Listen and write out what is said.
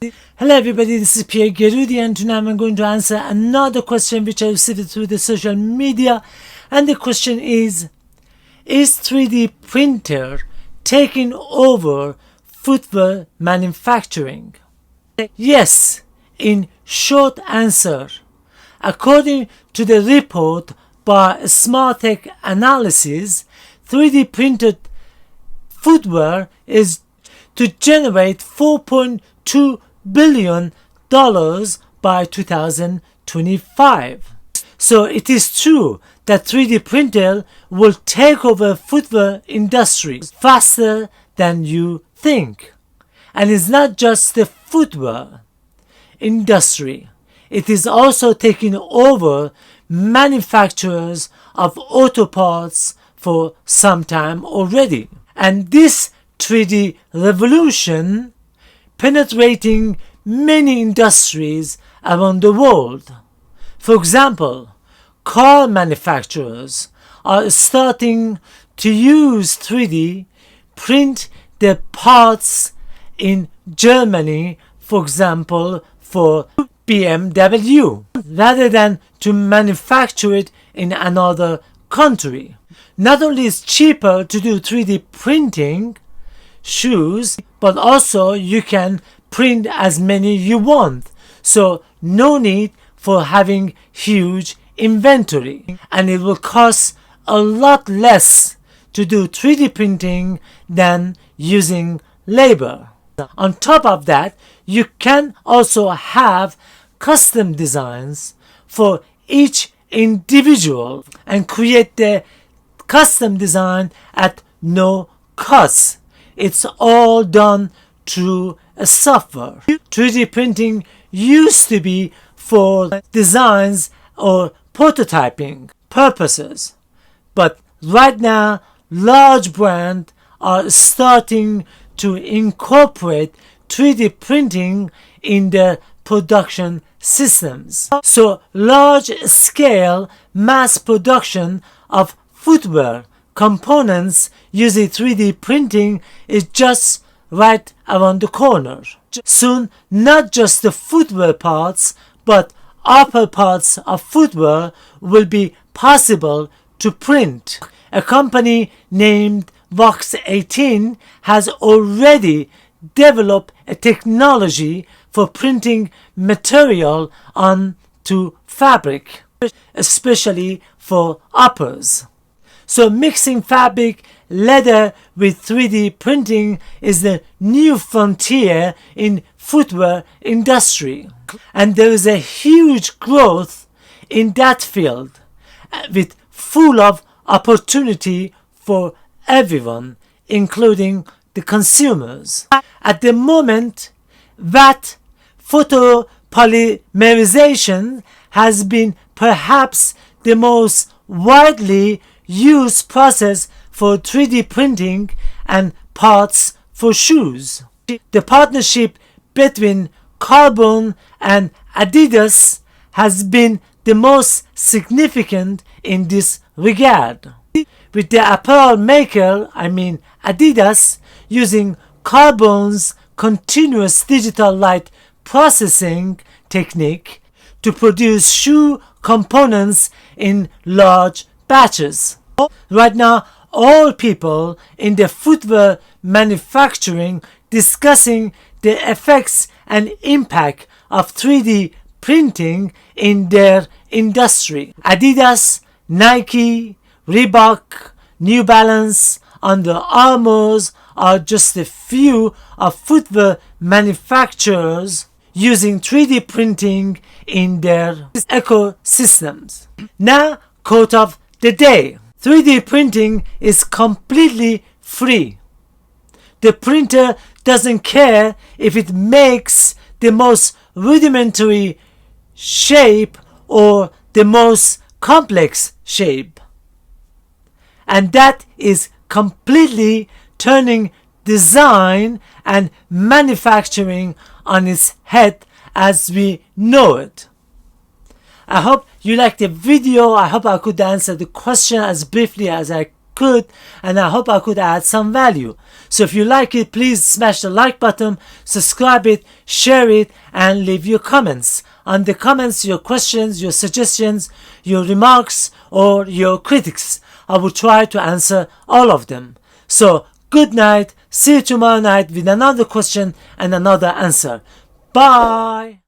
Hello everybody, this is Pierre Gerudi, and tonight I'm going to answer another question which I received through the social media. And the question is 3D printer taking over footwear manufacturing? Yes, in short answer. According to the report by Smartech Analysis, 3D printed footwear is to generate $4.2 billion by 2025. So it is true that 3D printer will take over footwear industry faster than you think. And it's not just the footwear industry. It is also taking over manufacturers of auto parts for some time already. And this 3D revolution penetrating many industries around the world. For example, car manufacturers are starting to use 3D print their parts in Germany, for example, for BMW, rather than to manufacture it in another country. Not only is it cheaper to do 3D printing shoes, but also you can print as many you want, so no need for having huge inventory, and it will cost a lot less to do 3D printing than using labor. On top of that, you can also have custom designs for each individual and create the custom design at no cost. It's all done through a software. 3D printing used to be for designs or prototyping purposes, but right now large brands are starting to incorporate 3D printing in their production systems. So large-scale mass production of footwear components using 3D printing is just right around the corner. Soon, not just the footwear parts, but upper parts of footwear will be possible to print. A company named Vox 18 has already developed a technology for printing material onto fabric, especially for uppers. So mixing fabric, leather with 3D printing is the new frontier in footwear industry. And there is a huge growth in that field, with full of opportunity for everyone, including the consumers. At the moment, that polymerization has been perhaps the most widely used process for 3D printing and parts for shoes. The partnership between Carbon and Adidas has been the most significant in this regard, with the apparel maker, Adidas, using Carbon's continuous digital light processing technique to produce shoe components in large batches. Right now, all people in the footwear manufacturing discussing the effects and impact of 3D printing in their industry. Adidas, Nike, Reebok, New Balance, Under Armour are just a few of footwear manufacturers using 3D printing in their ecosystems. Now, quote of the day. 3D printing is completely free. The printer doesn't care if it makes the most rudimentary shape or the most complex shape. And that is completely turning design and manufacturing on its head as we know it. I hope you liked the video. I hope I could answer the question as briefly as I could, and I hope I could add some value. So if you like it, please smash the like button, subscribe it, share it, and leave your comments. On the comments, your questions, your suggestions, your remarks, or your critics. I will try to answer all of them. So good night. See you tomorrow night with another question and another answer. Bye.